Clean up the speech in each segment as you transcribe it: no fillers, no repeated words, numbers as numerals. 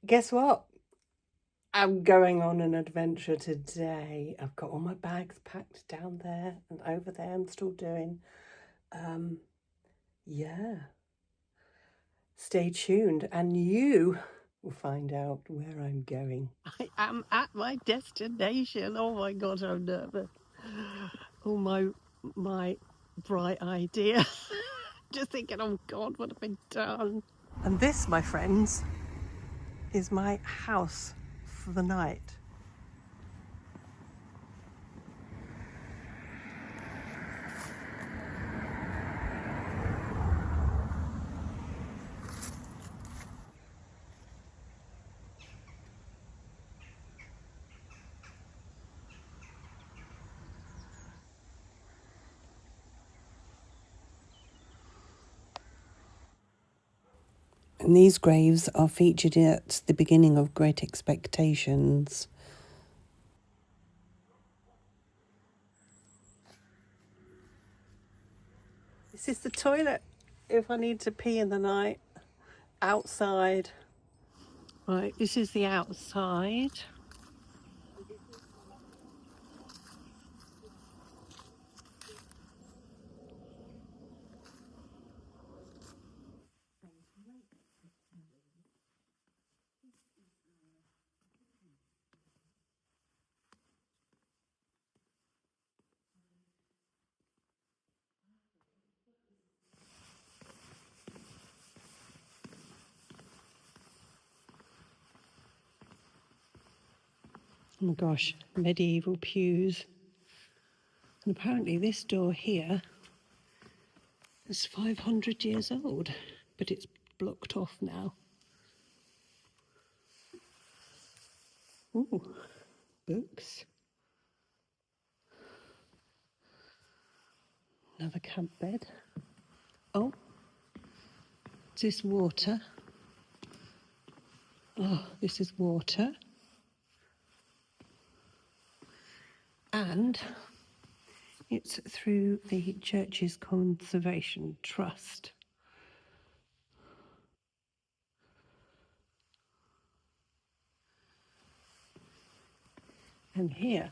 Guess what? I'm going on an adventure today. I've got all my bags packed down there and over there. I'm still doing. Yeah. Stay tuned, and you will find out where I'm going. I am at my destination. Oh my God, I'm nervous. Oh my bright idea. Just thinking, oh God, what have I done? And this, my friends, is my house for the night. And these graves are featured at the beginning of Great Expectations. This is the toilet if I need to pee in the night. Outside. Right, this is the outside. Oh my gosh, medieval pews. And apparently this door here is 500 years old, but it's blocked off now. Ooh, books. Another camp bed. Oh, is this water? Oh, this is water. And it's through the church's conservation trust. And here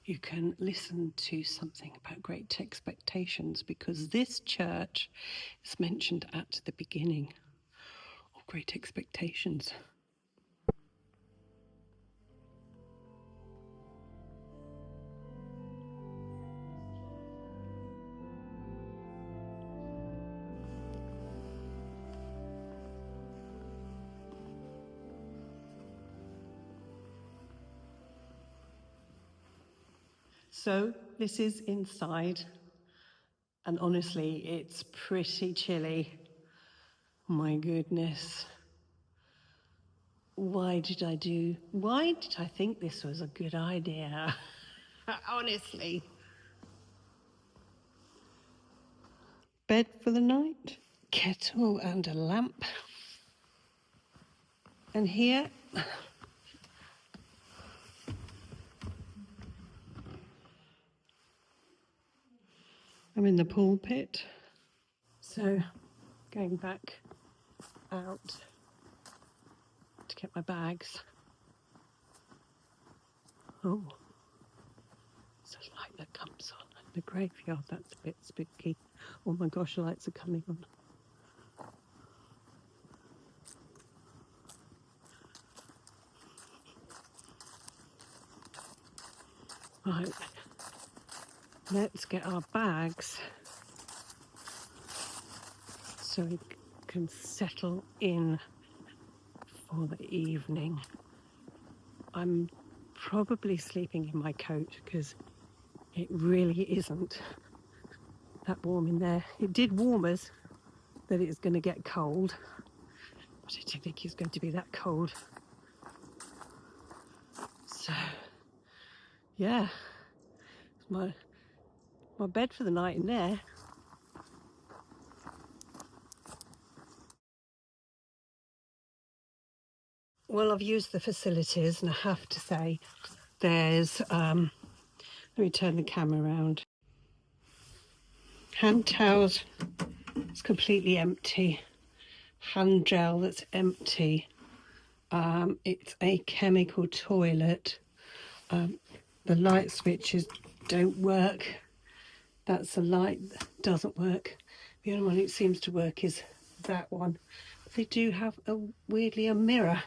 you can listen to something about Great Expectations, because this church is mentioned at the beginning of Great Expectations. So this is inside, and honestly, it's pretty chilly. My goodness. Why did I think this was a good idea? Honestly. Bed for the night, kettle and a lamp. And here, I'm in the pulpit. So, going back out to get my bags. Oh, there's a light that comes on in the graveyard. That's a bit spooky. Oh my gosh, the lights are coming on. Right, let's get our bags so we can settle in for the evening. I'm probably sleeping in my coat because it really isn't that warm in there. It did warn us that it's going to get cold, but I didn't think it's going to be that cold. So, yeah, my bed for the night in there. Well, I've used the facilities, and I have to say, there's, let me turn the camera around. Hand towels, it's completely empty. Hand gel, that's empty. It's a chemical toilet. The light switches don't work. That's the light that doesn't work. The only one that seems to work is that one. They do have weirdly a mirror.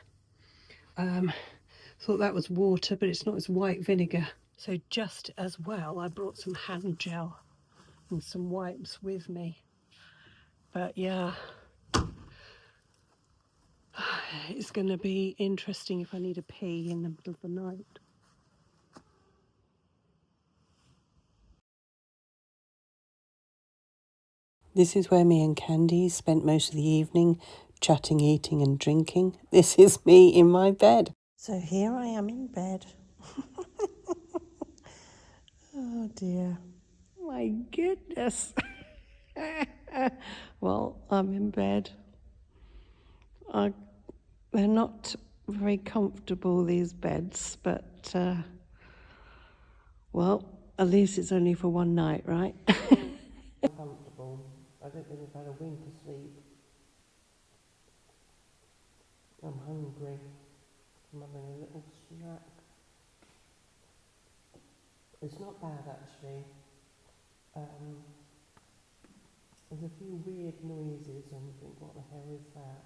Thought that was water, but it's not. It's white vinegar. So just as well, I brought some hand gel and some wipes with me. But yeah, it's going to be interesting if I need a pee in the middle of the night. This is where me and Candy spent most of the evening chatting, eating and drinking. This is me in my bed. So here I am in bed. Oh dear. My goodness. Well, I'm in bed. They're not very comfortable, these beds, but, well, at least it's only for one night, right? Comfortable. I don't think I've had a wink of sleep. I'm hungry. I'm having a little snack. It's not bad, actually. There's a few weird noises and you think, what the hell is that?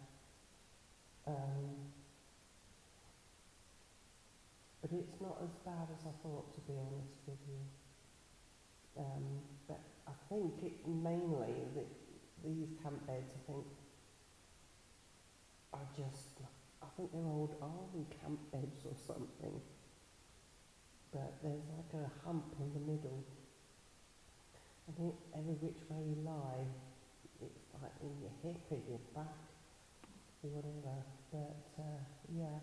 But it's not as bad as I thought, to be honest with you. But I think it mainly, these camp beds, I think they're old army camp beds or something. But there's like a hump in the middle. I think every which way you lie, it's like in your hip, in your back, or whatever. But yeah,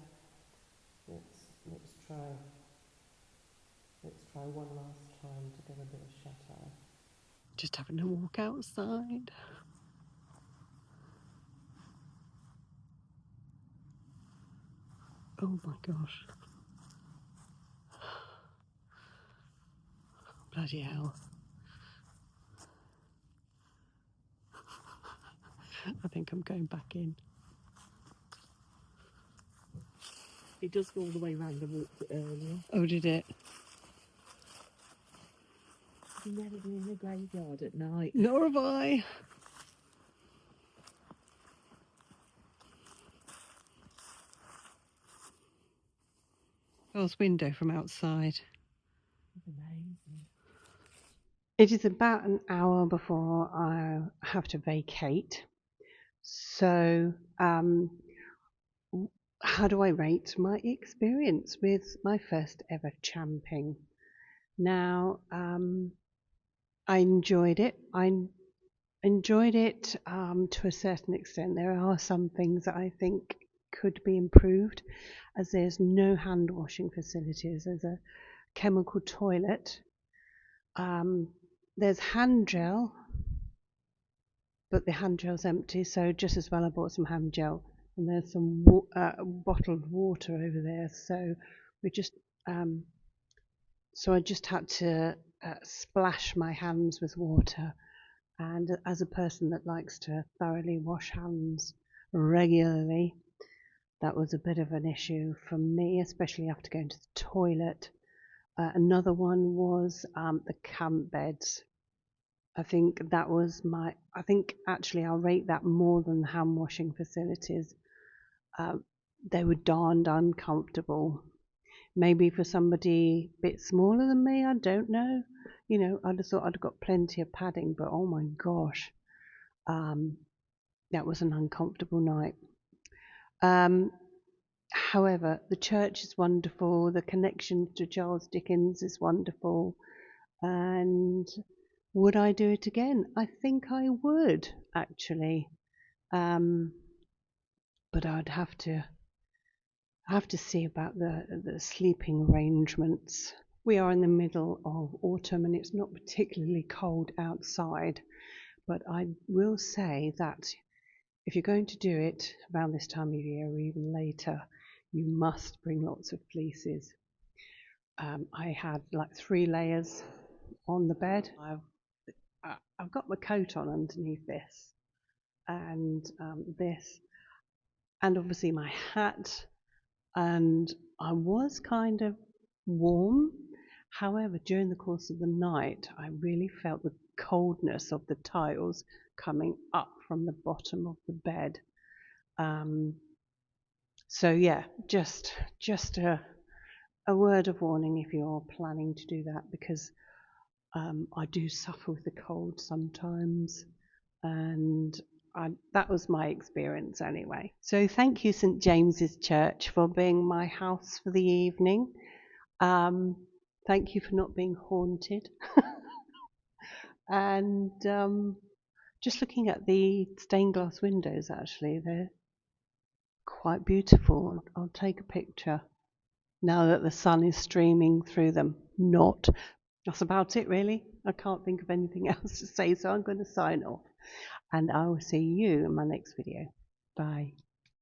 let's try one last time to get a bit of shut eye. Just having a walk outside. Oh my gosh. Bloody hell. I think I'm going back in. It does go all the way around the walk earlier. Oh, did it? You've never been in the graveyard at night. Nor have I. Girl's window from outside. It's amazing. It is about an hour before I have to vacate. So, how do I rate my experience with my first ever champing? Now, I enjoyed it. I enjoyed it to a certain extent. There are some things that I think could be improved, as there's no hand washing facilities. There's a chemical toilet. There's hand gel, but the hand gel's empty, so just as well I bought some hand gel. And there's some bottled water over there, so we just so I just had to splash my hands with water. And as a person that likes to thoroughly wash hands regularly, that was a bit of an issue for me, especially after going to the toilet. Another one was the camp beds. I think actually I'll rate that more than the hand washing facilities. They were darned uncomfortable. Maybe for somebody a bit smaller than me, I don't know. You know, I'd have thought I'd got plenty of padding, but oh my gosh, that was an uncomfortable night. However, the church is wonderful. The connection to Charles Dickens is wonderful. And would I do it again? I think I would, actually. But I'd have to see about the sleeping arrangements. We are in the middle of autumn and it's not particularly cold outside, but I will say that if you're going to do it around this time of year or even later, you must bring lots of fleeces. I had like 3 layers on the bed. I've got my coat on underneath this, and this, and obviously my hat. and I was kind of warm. However, during the course of the night, I really felt the coldness of the tiles coming up from the bottom of the bed. So yeah, just a word of warning if you're planning to do that, because I do suffer with the cold sometimes, and that was my experience anyway. So thank you, St James's Church, for being my house for the evening. Thank you for not being haunted. And just looking at the stained glass windows, actually, they're quite beautiful. I'll take a picture now that the sun is streaming through them. Not. That's about it, really. I can't think of anything else to say, so I'm going to sign off. And I will see you in my next video. Bye.